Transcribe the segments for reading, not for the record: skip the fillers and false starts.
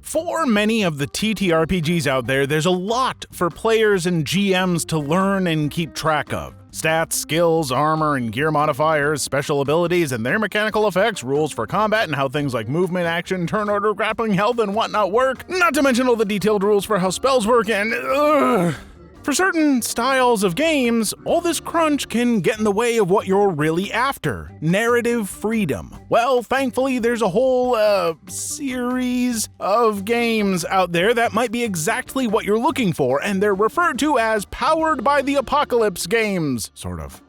For many of the TTRPGs out there, there's a lot for players and GMs to learn and keep track of. Stats, skills, armor and gear modifiers, special abilities and their mechanical effects, rules for combat and how things like movement, action, turn order, grappling, health, and whatnot work. Not to mention all the detailed rules for how spells work and For certain styles of games, all this crunch can get in the way of what you're really after: narrative freedom. Well, thankfully, there's a whole, series of games out there that might be exactly what you're looking for, and they're referred to as Powered by the Apocalypse games, sort of.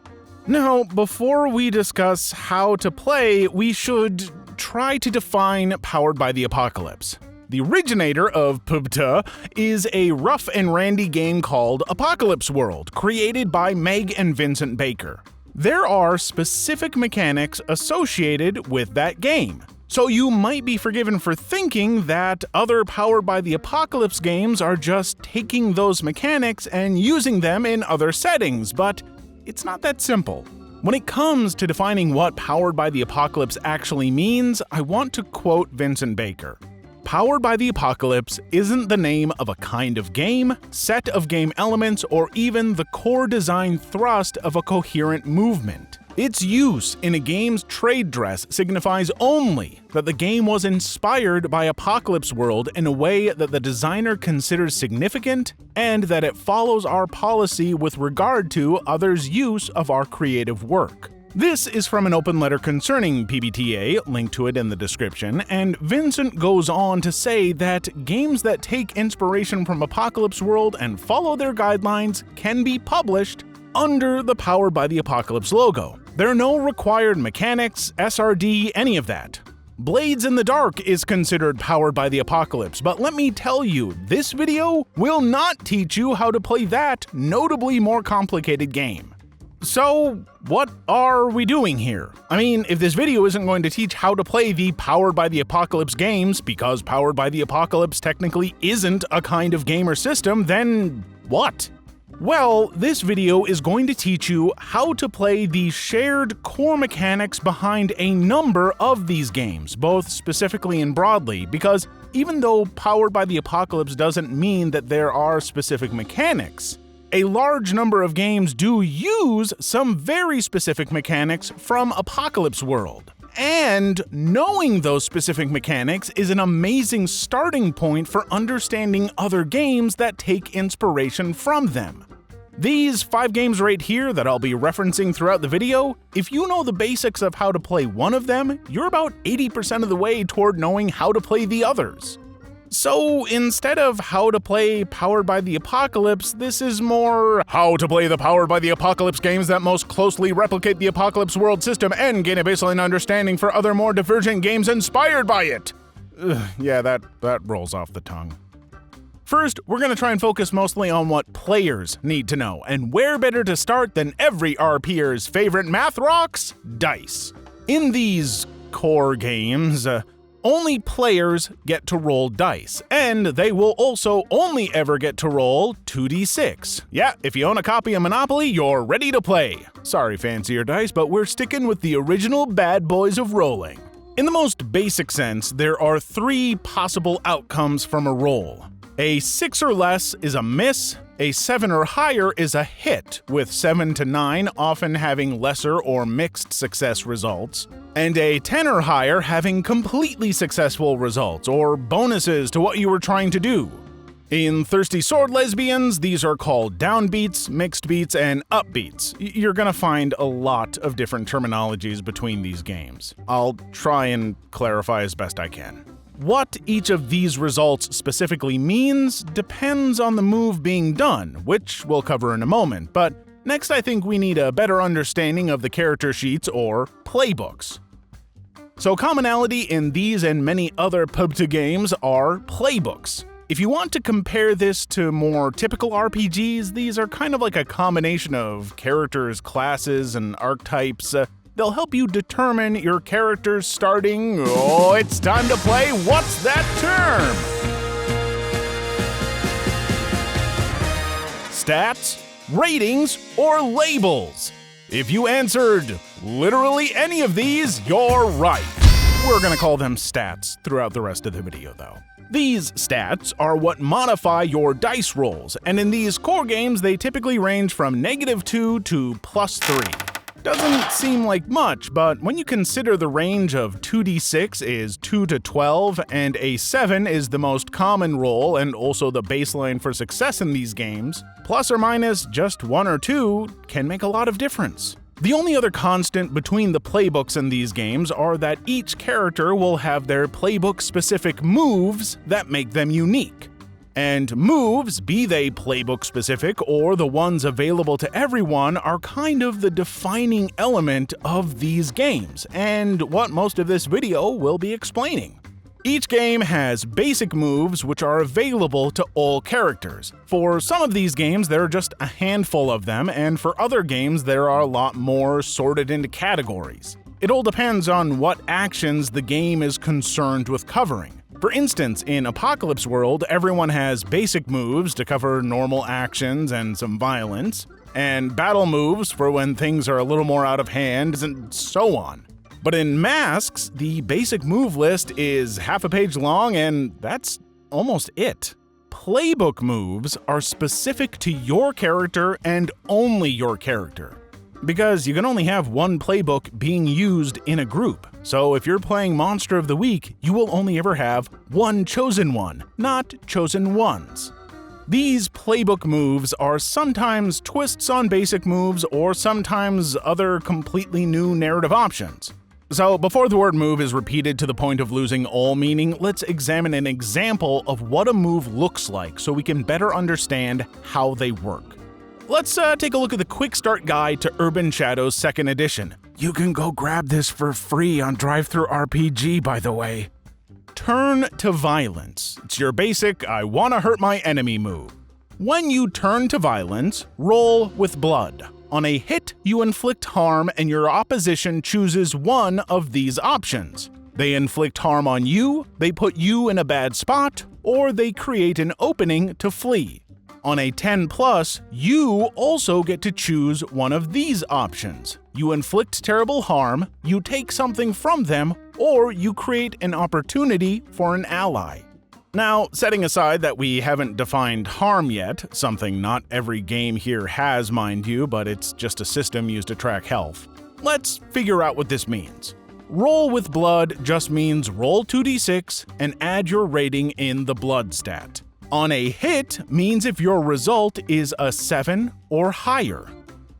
Now, before we discuss how to play, we should try to define Powered by the Apocalypse. The originator of PbtA is a rough and randy game called Apocalypse World, created by Meg and Vincent Baker. There are specific mechanics associated with that game, so you might be forgiven for thinking that other Powered by the Apocalypse games are just taking those mechanics and using them in other settings, but it's not that simple. When it comes to defining what Powered by the Apocalypse actually means, I want to quote Vincent Baker. Powered by the Apocalypse isn't the name of a kind of game, set of game elements, or even the core design thrust of a coherent movement. Its use in a game's trade dress signifies only that the game was inspired by Apocalypse World in a way that the designer considers significant, and that it follows our policy with regard to others' use of our creative work. This is from an open letter concerning PbtA, linked to it in the description, and Vincent goes on to say that games that take inspiration from Apocalypse World and follow their guidelines can be published under the Powered by the Apocalypse logo. There are no required mechanics, SRD, any of that. Blades in the Dark is considered Powered by the Apocalypse, but let me tell you, this video will not teach you how to play that notably more complicated game. So, what are we doing here? I mean, if this video isn't going to teach how to play the Powered by the Apocalypse games, because Powered by the Apocalypse technically isn't a kind of game or system, then what? Well, this video is going to teach you how to play the shared core mechanics behind a number of these games, both specifically and broadly, because even though Powered by the Apocalypse doesn't mean that there are specific mechanics, a large number of games do use some very specific mechanics from Apocalypse World. And knowing those specific mechanics is an amazing starting point for understanding other games that take inspiration from them. These 5 games right here that I'll be referencing throughout the video, if you know the basics of how to play one of them, you're about 80% of the way toward knowing how to play the others. So instead of how to play Powered by the Apocalypse, this is more how to play the Powered by the Apocalypse games that most closely replicate the Apocalypse World system and gain a baseline understanding for other more divergent games inspired by it. Yeah, that rolls off the tongue. First, we're going to try and focus mostly on what players need to know, and where better to start than every RPer's favorite math rocks? Dice. In these core games, only players get to roll dice, and they will also only ever get to roll 2d6. Yeah, if you own a copy of Monopoly, you're ready to play. Sorry, fancier dice, but we're sticking with the original bad boys of rolling. In the most basic sense, there are 3 possible outcomes from a roll. A 6 or less is a miss, a 7 or higher is a hit, with 7 to 9 often having lesser or mixed success results, and a 10 or higher having completely successful results, or bonuses to what you were trying to do. In Thirsty Sword Lesbians, these are called downbeats, mixed beats, and upbeats. You're gonna find a lot of different terminologies between these games. I'll try and clarify as best I can. What each of these results specifically means depends on the move being done, which we'll cover in a moment, but next I think we need a better understanding of the character sheets, or playbooks. So commonality in these and many other PbtA games are playbooks. If you want to compare this to more typical RPGs, these are kind of like a combination of characters, classes, and archetypes. They'll help you determine your character's starting, it's time to play What's That Term? Stats, ratings, or labels. If you answered literally any of these, you're right. We're gonna call them stats throughout the rest of the video though. These stats are what modify your dice rolls, and in these core games they typically range from -2 to +3. Doesn't seem like much, but when you consider the range of 2d6 is 2 to 12 and a 7 is the most common roll and also the baseline for success in these games, plus or minus just 1 or 2 can make a lot of difference. The only other constant between the playbooks in these games are that each character will have their playbook-specific moves that make them unique. And moves, be they playbook-specific or the ones available to everyone, are kind of the defining element of these games, and what most of this video will be explaining. Each game has basic moves which are available to all characters. For some of these games, there are just a handful of them, and for other games, there are a lot more sorted into categories. It all depends on what actions the game is concerned with covering. For instance, in Apocalypse World, everyone has basic moves to cover normal actions and some violence, and battle moves for when things are a little more out of hand, and so on. But in Masks, the basic move list is half a page long, and that's almost it. Playbook moves are specific to your character and only your character, because you can only have one playbook being used in a group. So if you're playing Monster of the Week, you will only ever have one chosen one, not chosen ones. These playbook moves are sometimes twists on basic moves or sometimes other completely new narrative options. So before the word move is repeated to the point of losing all meaning, let's examine an example of what a move looks like so we can better understand how they work. Let's take a look at the Quick Start Guide to Urban Shadows 2nd Edition. You can go grab this for free on Drive-Thru RPG, by the way. Turn to Violence. It's your basic, I wanna hurt my enemy move. When you turn to violence, roll with blood. On a hit, you inflict harm and your opposition chooses one of these options. They inflict harm on you, they put you in a bad spot, or they create an opening to flee. On a 10+, you also get to choose one of these options. You inflict terrible harm, you take something from them, or you create an opportunity for an ally. Now, setting aside that we haven't defined harm yet, something not every game here has, mind you, but it's just a system used to track health, let's figure out what this means. Roll with blood just means roll 2d6 and add your rating in the blood stat. On a hit means if your result is a 7 or higher.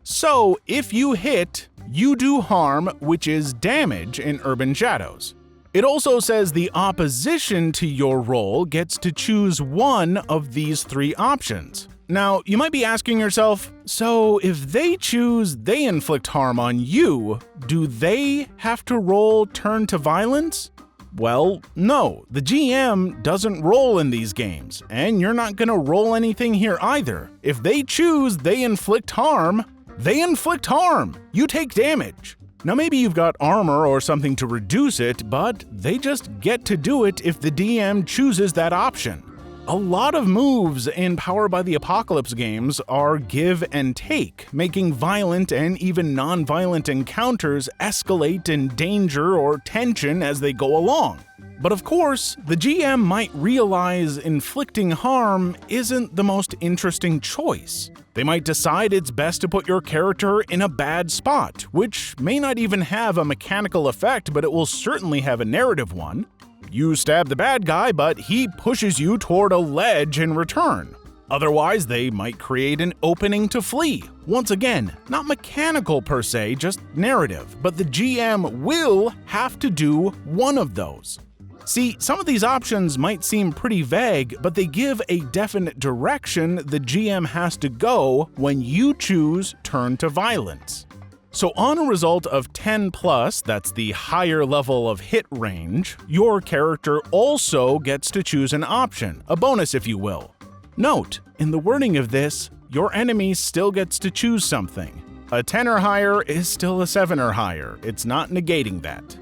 So if you hit, you do harm, which is damage in Urban Shadows. It also says the opposition to your roll gets to choose one of these 3 options. Now, you might be asking yourself, so if they choose they inflict harm on you, do they have to roll turn to violence? Well, no, the GM doesn't roll in these games, and you're not gonna roll anything here either. If they choose they inflict harm, they inflict harm. You take damage. Now maybe you've got armor or something to reduce it, but they just get to do it if the DM chooses that option. A lot of moves in Powered by the Apocalypse games are give and take, making violent and even non-violent encounters escalate in danger or tension as they go along. But of course, the GM might realize inflicting harm isn't the most interesting choice. They might decide it's best to put your character in a bad spot, which may not even have a mechanical effect, but it will certainly have a narrative one. You stab the bad guy, but he pushes you toward a ledge in return. Otherwise, they might create an opening to flee. Once again, not mechanical per se, just narrative, but the GM will have to do one of those. See, some of these options might seem pretty vague, but they give a definite direction the GM has to go when you choose turn to violence. So on a result of 10+, that's the higher level of hit range, your character also gets to choose an option, a bonus if you will. Note, in the wording of this, your enemy still gets to choose something. A 10 or higher is still a 7 or higher, it's not negating that.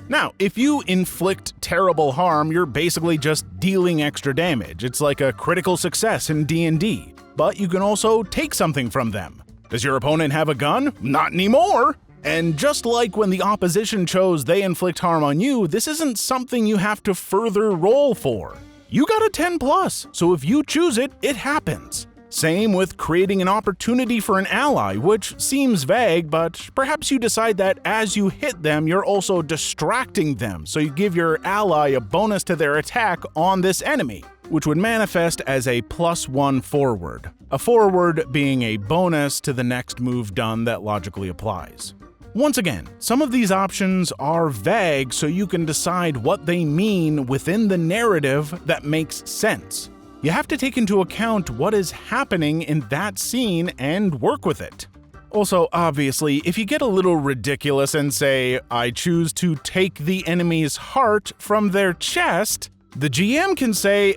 Now, if you inflict terrible harm, you're basically just dealing extra damage. It's like a critical success in D&D, but you can also take something from them. Does your opponent have a gun? Not anymore! And just like when the opposition chose they inflict harm on you, this isn't something you have to further roll for. You got a 10+, so if you choose it, it happens. Same with creating an opportunity for an ally, which seems vague, but perhaps you decide that as you hit them, you're also distracting them, so you give your ally a bonus to their attack on this enemy, which would manifest as a +1 forward. A forward being a bonus to the next move done that logically applies. Once again, some of these options are vague, so you can decide what they mean within the narrative that makes sense. You have to take into account what is happening in that scene and work with it. Also, obviously, if you get a little ridiculous and say, I choose to take the enemy's heart from their chest, the GM can say,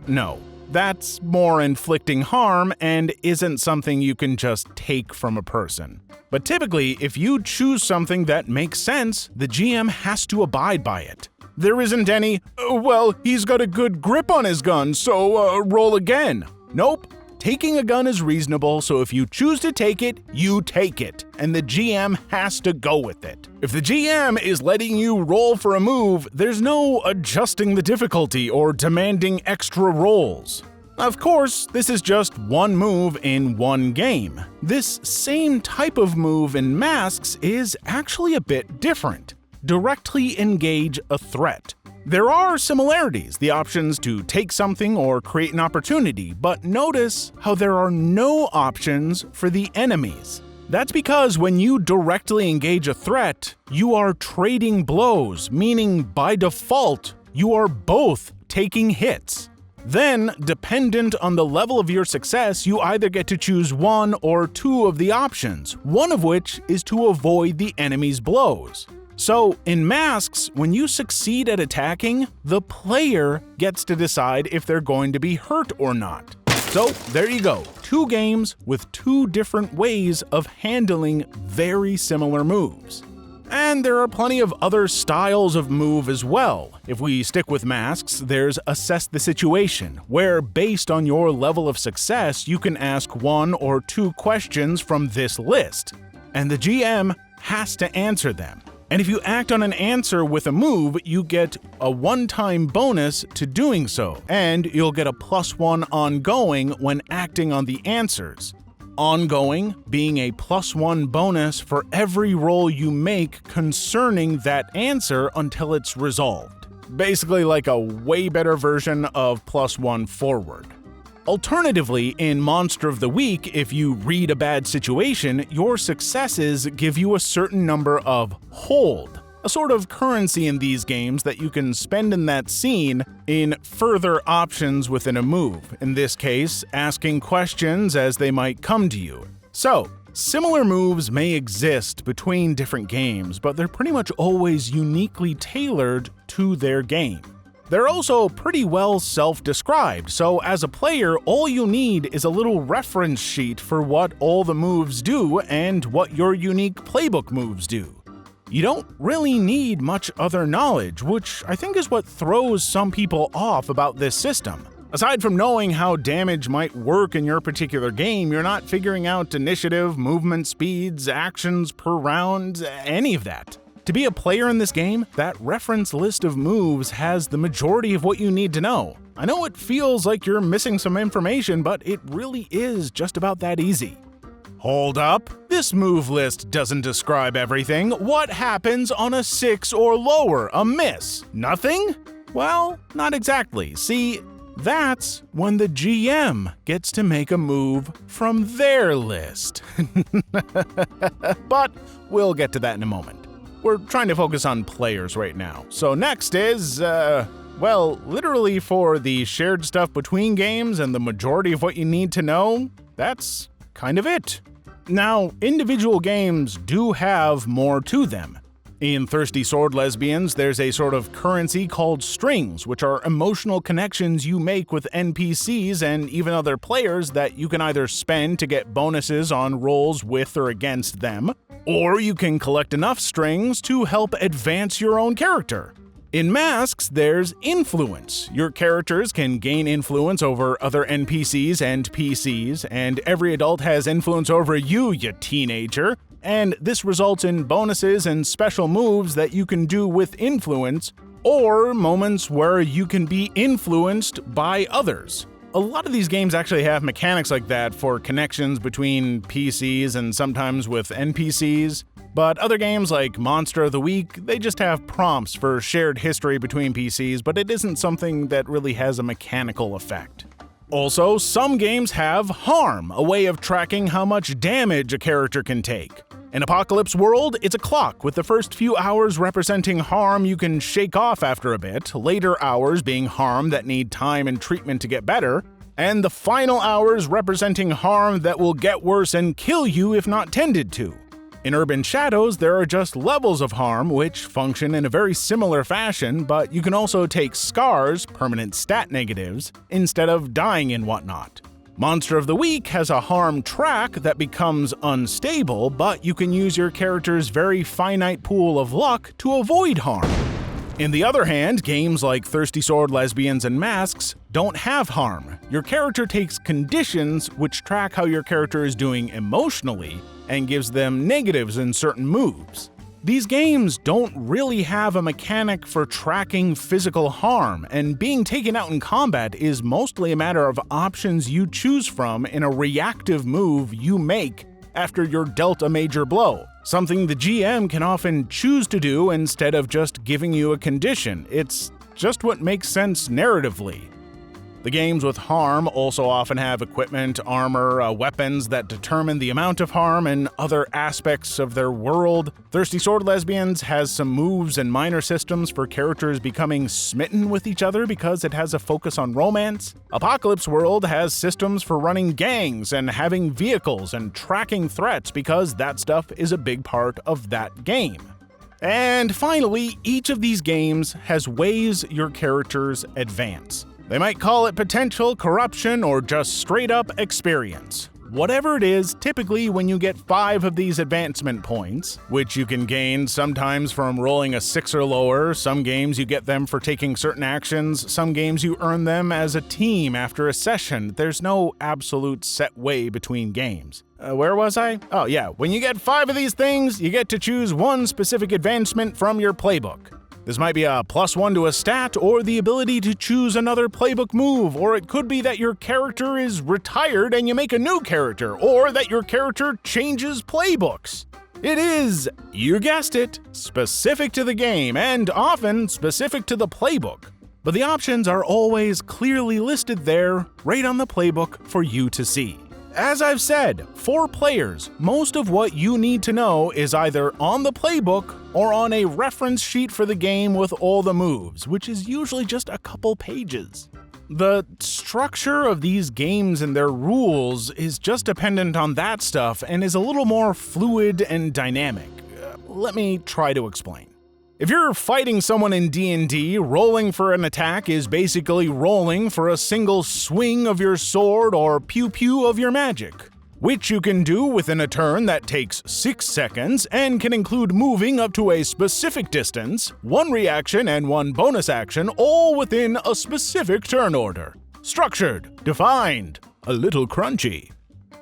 no, that's more inflicting harm and isn't something you can just take from a person. But typically, if you choose something that makes sense, the GM has to abide by it. There isn't any, well, he's got a good grip on his gun, so roll again. Nope. Taking a gun is reasonable, so if you choose to take it, you take it, and the GM has to go with it. If the GM is letting you roll for a move, there's no adjusting the difficulty or demanding extra rolls. Of course, this is just one move in one game. This same type of move in Masks is actually a bit different. Directly engage a threat. There are similarities, the options to take something or create an opportunity, but notice how there are no options for the enemies. That's because when you directly engage a threat, you are trading blows, meaning by default, you are both taking hits. Then, dependent on the level of your success, you either get to choose one or two of the options, one of which is to avoid the enemy's blows. So, in Masks, when you succeed at attacking, the player gets to decide if they're going to be hurt or not. So, there you go, 2 games with 2 different ways of handling very similar moves. And there are plenty of other styles of move as well. If we stick with Masks, there's Assess the Situation, where based on your level of success, you can ask 1 or 2 questions from this list, and the GM has to answer them. And if you act on an answer with a move, you get a one-time bonus to doing so, and you'll get a +1 ongoing when acting on the answers. Ongoing being a +1 bonus for every roll you make concerning that answer until it's resolved. Basically like a way better version of +1 forward. Alternatively, in Monster of the Week, if you read a bad situation, your successes give you a certain number of hold, a sort of currency in these games that you can spend in that scene in further options within a move, in this case, asking questions as they might come to you. So, similar moves may exist between different games, but they're pretty much always uniquely tailored to their game. They're also pretty well self-described, so as a player, all you need is a little reference sheet for what all the moves do and what your unique playbook moves do. You don't really need much other knowledge, which I think is what throws some people off about this system. Aside from knowing how damage might work in your particular game, you're not figuring out initiative, movement speeds, actions per round, any of that. To be a player in this game, that reference list of moves has the majority of what you need to know. I know it feels like you're missing some information, but it really is just about that easy. Hold up, this move list doesn't describe everything. What happens on a 6 or lower, a miss? Nothing? Well, not exactly. See, that's when the GM gets to make a move from their list. But we'll get to that in a moment. We're trying to focus on players right now. So next is, well, literally for the shared stuff between games and the majority of what you need to know, that's kind of it. Now, individual games do have more to them. In Thirsty Sword Lesbians, there's a sort of currency called strings, which are emotional connections you make with NPCs and even other players that you can either spend to get bonuses on rolls with or against them, or you can collect enough strings to help advance your own character. In Masks, there's influence. Your characters can gain influence over other NPCs and PCs, and every adult has influence over you, you teenager. and this results in bonuses and special moves that you can do with influence, or moments where you can be influenced by others. A lot of these games actually have mechanics like that for connections between PCs and sometimes with NPCs, but other games like Monster of the Week, they just have prompts for shared history between PCs, but it isn't something that really has a mechanical effect. Also, some games have harm, a way of tracking how much damage a character can take. In Apocalypse World, it's a clock, with the first few hours representing harm you can shake off after a bit, later hours being harm that need time and treatment to get better, and the final hours representing harm that will get worse and kill you if not tended to. In Urban Shadows, there are just levels of harm which function in a very similar fashion, but you can also take scars, permanent stat negatives, instead of dying and whatnot. Monster of the Week has a harm track that becomes unstable, but you can use your character's very finite pool of luck to avoid harm. On the other hand, games like Thirsty Sword, Lesbians, and Masks don't have harm. Your character takes conditions which track how your character is doing emotionally and gives them negatives in certain moves. These games don't really have a mechanic for tracking physical harm, and being taken out in combat is mostly a matter of options you choose from in a reactive move you make after you're dealt a major blow, something the GM can often choose to do instead of just giving you a condition. It's just what makes sense narratively. The games with harm also often have equipment, armor, weapons that determine the amount of harm and other aspects of their world. Thirsty Sword Lesbians has some moves and minor systems for characters becoming smitten with each other because it has a focus on romance. Apocalypse World has systems for running gangs and having vehicles and tracking threats because that stuff is a big part of that game. And finally, each of these games has ways your characters advance. They might call it potential, corruption, or just straight-up experience. Whatever it is, typically when you get 5 of these advancement points, which you can gain sometimes from rolling a 6 or lower, some games you get them for taking certain actions, some games you earn them as a team after a session. There's no absolute set way between games. Where was I? Oh yeah, when you get 5 of these things, you get to choose one specific advancement from your playbook. This might be a +1 to a stat, or the ability to choose another playbook move, or it could be that your character is retired and you make a new character, or that your character changes playbooks. It is, you guessed it, specific to the game, and often specific to the playbook. But the options are always clearly listed there, right on the playbook for you to see. As I've said, for players, most of what you need to know is either on the playbook or on a reference sheet for the game with all the moves, which is usually just a couple pages. The structure of these games and their rules is just dependent on that stuff and is a little more fluid and dynamic. Let me try to explain. If you're fighting someone in D&D, rolling for an attack is basically rolling for a single swing of your sword or pew-pew of your magic, which you can do within a turn that takes 6 seconds and can include moving up to a specific distance, 1 reaction and 1 bonus action, all within a specific turn order. Structured, defined, a little crunchy.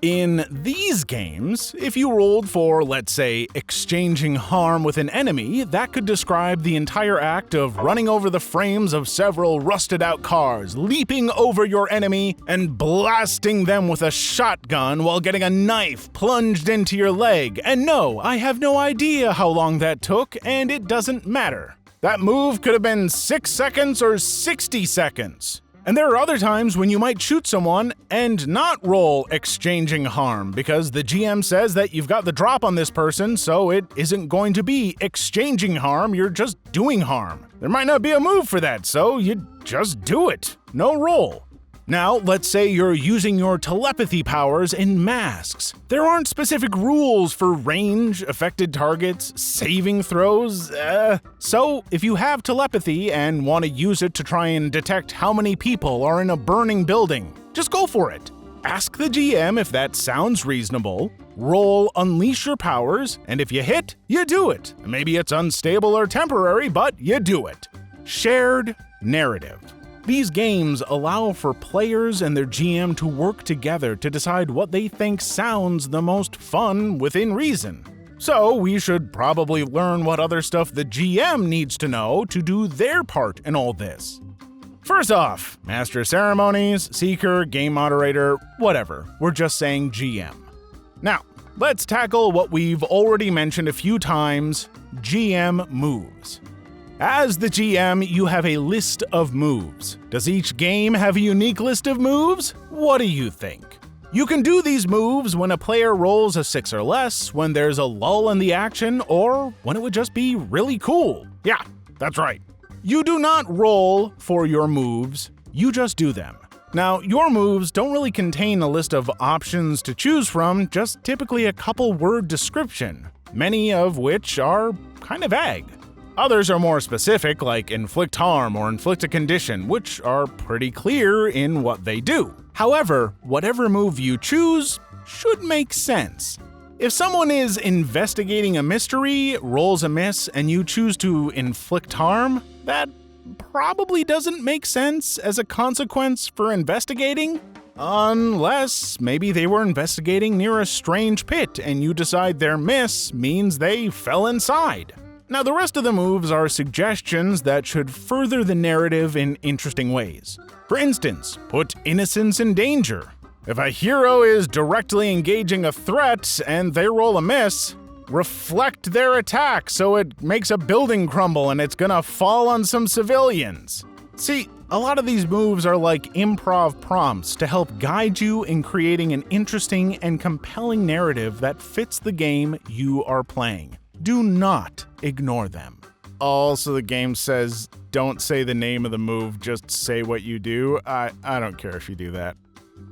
In these games, if you rolled for, let's say, exchanging harm with an enemy, that could describe the entire act of running over the frames of several rusted-out cars, leaping over your enemy, and blasting them with a shotgun while getting a knife plunged into your leg. And no, I have no idea how long that took, and it doesn't matter. That move could have been 6 seconds or 60 seconds. And there are other times when you might shoot someone and not roll exchanging harm because the GM says that you've got the drop on this person, so it isn't going to be exchanging harm, you're just doing harm. There might not be a move for that, so you just do it. No roll. Now, let's say you're using your telepathy powers in Masks. There aren't specific rules for range, affected targets, saving throws, So, if you have telepathy and want to use it to try and detect how many people are in a burning building, just go for it. Ask the GM if that sounds reasonable, roll Unleash Your Powers, and if you hit, you do it. Maybe it's unstable or temporary, but you do it. Shared narrative. These games allow for players and their GM to work together to decide what they think sounds the most fun within reason. So we should probably learn what other stuff the GM needs to know to do their part in all this. First off, Master of Ceremonies, Seeker, Game Moderator, whatever. We're just saying GM. Now, let's tackle what we've already mentioned a few times, GM moves. As the GM, you have a list of moves. Does each game have a unique list of moves? What do you think? You can do these moves when a player rolls a 6 or less, when there's a lull in the action, or when it would just be really cool. Yeah, that's right. You do not roll for your moves, you just do them. Now, your moves don't really contain a list of options to choose from, just typically a couple word description, many of which are kind of vague. Others are more specific, like inflict harm or inflict a condition, which are pretty clear in what they do. However, whatever move you choose should make sense. If someone is investigating a mystery, rolls a miss, and you choose to inflict harm, that probably doesn't make sense as a consequence for investigating. Unless maybe they were investigating near a strange pit and you decide their miss means they fell inside. Now, the rest of the moves are suggestions that should further the narrative in interesting ways. For instance, put innocence in danger. If a hero is directly engaging a threat and they roll a miss, reflect their attack so it makes a building crumble and it's gonna fall on some civilians. See, a lot of these moves are like improv prompts to help guide you in creating an interesting and compelling narrative that fits the game you are playing. Do not ignore them. Also, the game says, don't say the name of the move, just say what you do. I don't care if you do that.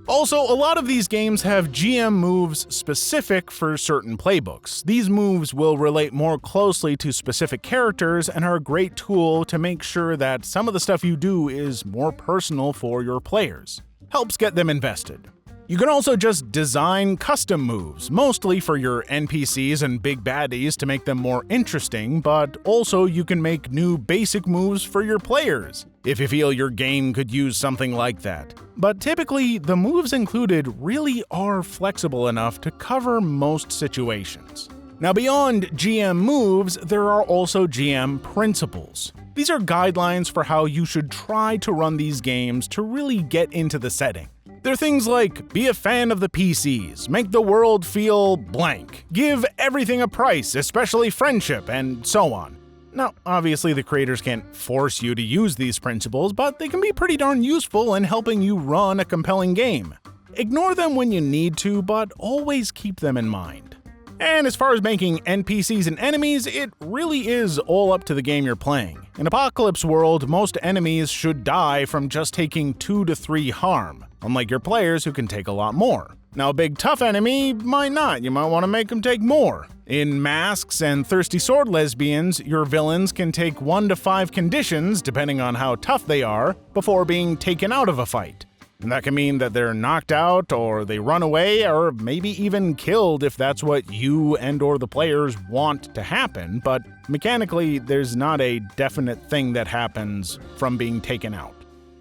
Also, a lot of these games have GM moves specific for certain playbooks. These moves will relate more closely to specific characters and are a great tool to make sure that some of the stuff you do is more personal for your players. Helps get them invested. You can also just design custom moves, mostly for your NPCs and big baddies to make them more interesting, but also you can make new basic moves for your players, if you feel your game could use something like that. But typically, the moves included really are flexible enough to cover most situations. Now, beyond GM moves, there are also GM principles. These are guidelines for how you should try to run these games to really get into the setting. They're things like, be a fan of the PCs, make the world feel blank, give everything a price, especially friendship, and so on. Now, obviously the creators can't force you to use these principles, but they can be pretty darn useful in helping you run a compelling game. Ignore them when you need to, but always keep them in mind. And as far as making NPCs and enemies, it really is all up to the game you're playing. In Apocalypse World, most enemies should die from just taking 2 to 3 harm, unlike your players who can take a lot more. Now, a big tough enemy might not, you might want to make them take more. In Masks and Thirsty Sword Lesbians, your villains can take 1 to 5 conditions, depending on how tough they are, before being taken out of a fight. And that can mean that they're knocked out, or they run away, or maybe even killed if that's what you and/or the players want to happen, but mechanically, there's not a definite thing that happens from being taken out.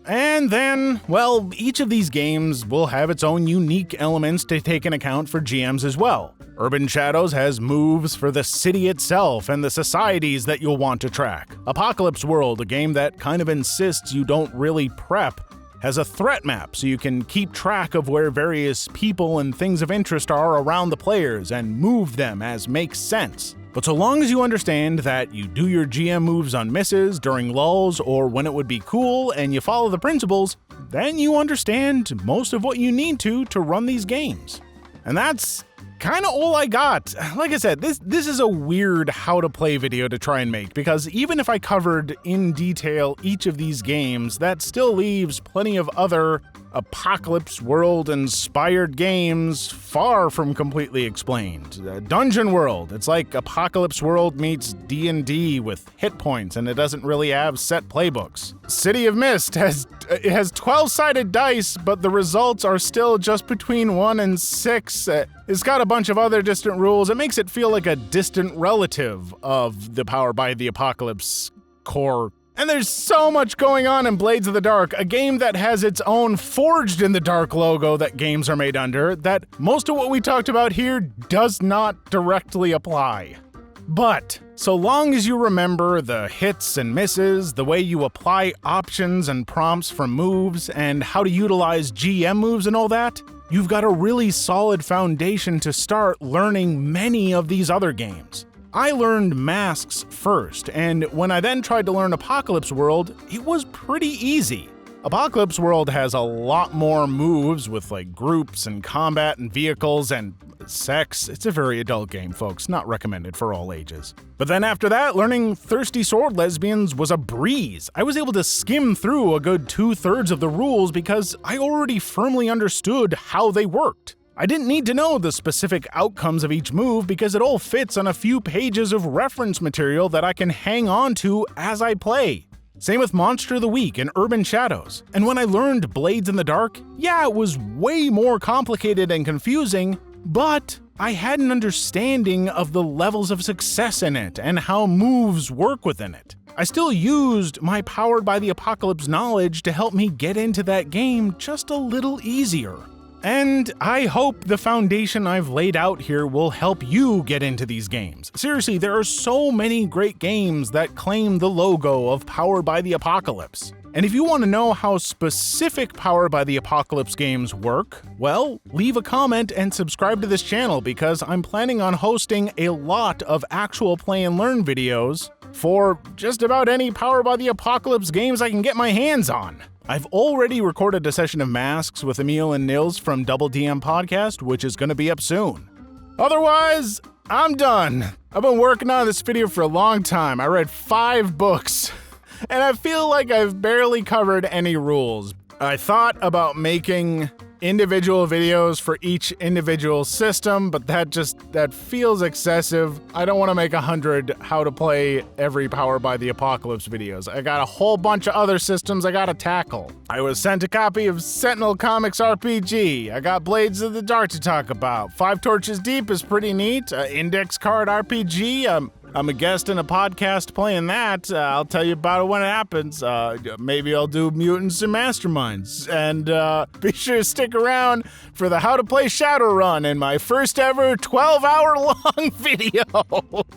And then, well, each of these games will have its own unique elements to take into account for GMs as well. Urban Shadows has moves for the city itself and the societies that you'll want to track. Apocalypse World, a game that kind of insists you don't really prep, has a threat map so you can keep track of where various people and things of interest are around the players and move them as makes sense. But so long as you understand that you do your GM moves on misses, during lulls, or when it would be cool, and you follow the principles, then you understand most of what you need to run these games. And that's kind of all I got. Like I said, this is a weird how to play video to try and make, because even if I covered in detail each of these games, that still leaves plenty of other Apocalypse World inspired games far from completely explained. Dungeon World, it's like Apocalypse World meets D&D with hit points, and it doesn't really have set playbooks. City of Mist has 12-sided dice, but the results are still just between 1 and 6. It's got a bunch of other distant rules. It makes it feel like a distant relative of the Power by the Apocalypse core And there's so much going on in Blades of the Dark, a game that has its own Forged in the Dark logo that games are made under, that most of what we talked about here does not directly apply. But so long as you remember the hits and misses, the way you apply options and prompts for moves, and how to utilize GM moves and all that, you've got a really solid foundation to start learning many of these other games. I learned Masks first, and when I then tried to learn Apocalypse World, it was pretty easy. Apocalypse World has a lot more moves with like groups and combat and vehicles and sex. It's a very adult game, folks, not recommended for all ages. But then after that, learning Thirsty Sword Lesbians was a breeze. I was able to skim through a good 2/3 of the rules because I already firmly understood how they worked. I didn't need to know the specific outcomes of each move because it all fits on a few pages of reference material that I can hang on to as I play. Same with Monster of the Week and Urban Shadows. And when I learned Blades in the Dark, yeah, it was way more complicated and confusing, but I had an understanding of the levels of success in it and how moves work within it. I still used my Powered by the Apocalypse knowledge to help me get into that game just a little easier. And I hope the foundation I've laid out here will help you get into these games. Seriously, there are so many great games that claim the logo of Powered by the Apocalypse. And if you want to know how specific Powered by the Apocalypse games work, well, leave a comment and subscribe to this channel because I'm planning on hosting a lot of actual play and learn videos for just about any Powered by the Apocalypse games I can get my hands on. I've already recorded a session of Masks with Emil and Nils from Double DM Podcast, which is going to be up soon. Otherwise, I'm done. I've been working on this video for a long time. I read 5 books, and I feel like I've barely covered any rules. I thought about making individual videos for each individual system, but that feels excessive. I don't want to make 100 how to play every Powered by the Apocalypse videos. I got a whole bunch of other systems I gotta tackle. I was sent a copy of Sentinel Comics RPG. I got Blades of the Dark to talk about. 5 Torches Deep is pretty neat. Index Card RPG. I'm a guest in a podcast playing that. I'll tell you about it when it happens. Maybe I'll do Mutants and Masterminds. And be sure to stick around for the How to Play Shadowrun in my first ever 12-hour long video.